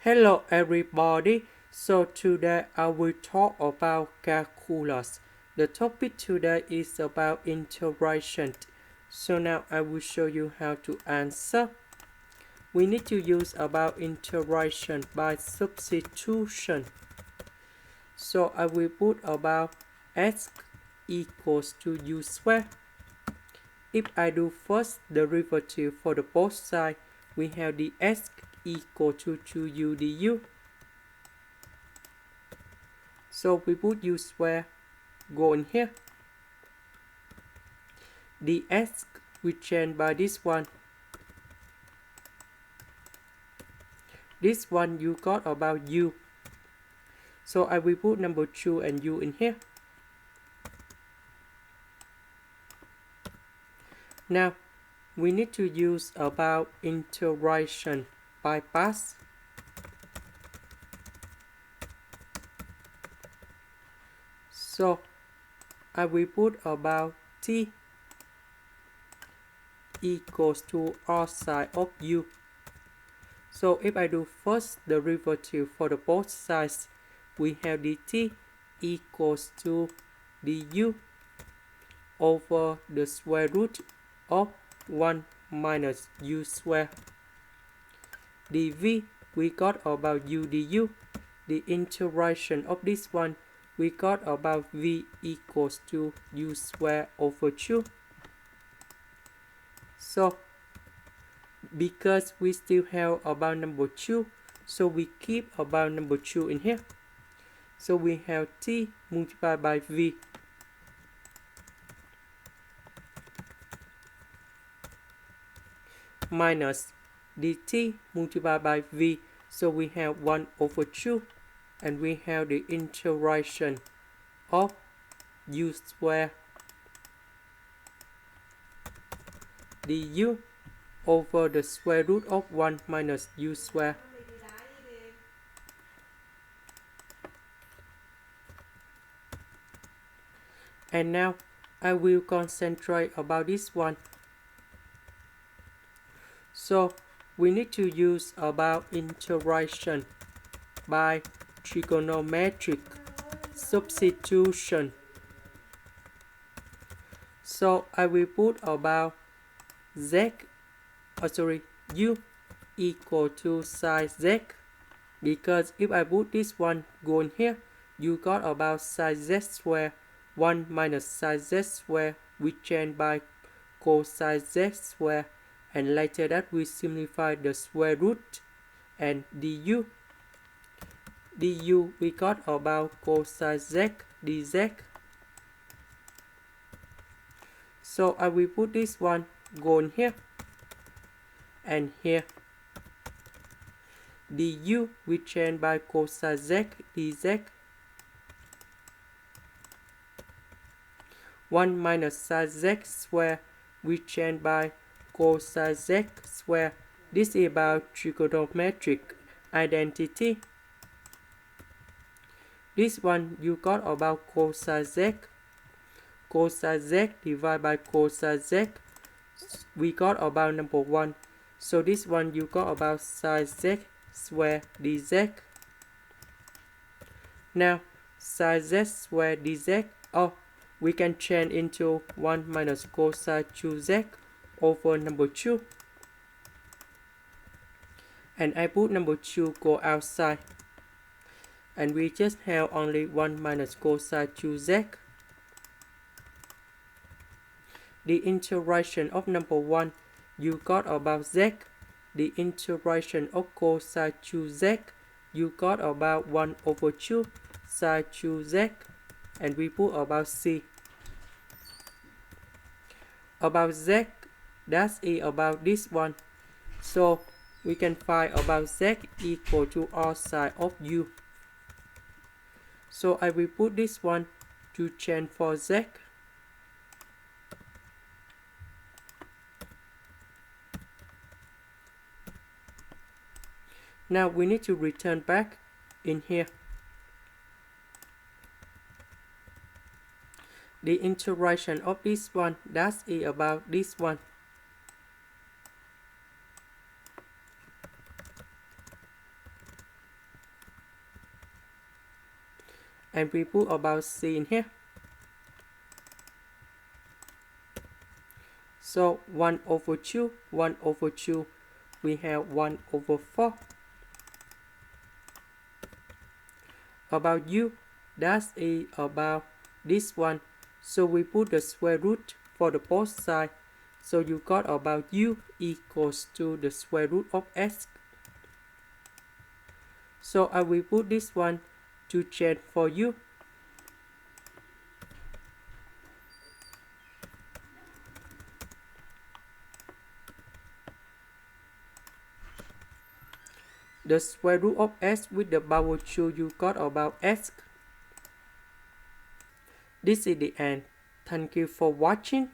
Hello everybody, so today I will talk about calculus. The topic today is about integration. So now I will show you how to answer. We need to use about integration by substitution. So I will put about x equals to u squared. If I do first derivative for the both sides, we have the x equal to 2u du. So we put u square, go in here. The x we change by this one. This one you got about u. So I will put number 2 and u in here. Now we need to use about integration by parts. So I will put about t equals to arcsin of u. So if I do first derivative for the both sides, we have the t equals to the u over the square root of 1 minus u square. The v we got about u du. The integration of this one we got about v equals to u square over 2. So because we still have about number 2, so we keep about number 2 in here. So we have t multiplied by v minus the t multiplied by v. So we have 1 over 2, and we have the integration of u square du over the square root of 1 minus u square. And now I will concentrate about this one. So we need to use about integration by trigonometric substitution. So I will put about u equal to sine z, because if I put this one go in here, you got about sine z square 1 minus sine z square, we change by cosine z square, and later that we simplify the square root and du we got about cosine z dz. So I will put this one go in here and here. Du we change by cosine z dz. 1 minus sine z square we change by cosine z square. This is about trigonometric identity. This one you got about cosine z. Cosine z divided by cosine z, we got about number 1. So this one you got about sine z square dz. Now sine z square dz, we can change into 1 minus cosine 2z over number 2. And I put number 2 go outside. And we just have only 1 minus cosine 2z. The integration of number 1, you got about z. The integration of cosine 2z, you got about 1 over 2 sine 2z. And we put about c. About z, that's about this one. So we can find about z equal to arcsin of u. So I will put this one to change for z. Now we need to return back in here. The integration of this one, that's about this one. and we put about c in here. So 1 over 2, 1 over 2, we have 1 over 4. About u, that is about this one. So we put the square root for the both sides. So you got about u equals to the square root of s. So I will put this one to change for you. The square root of s with the power 2, you got about s. This is the end. Thank you for watching.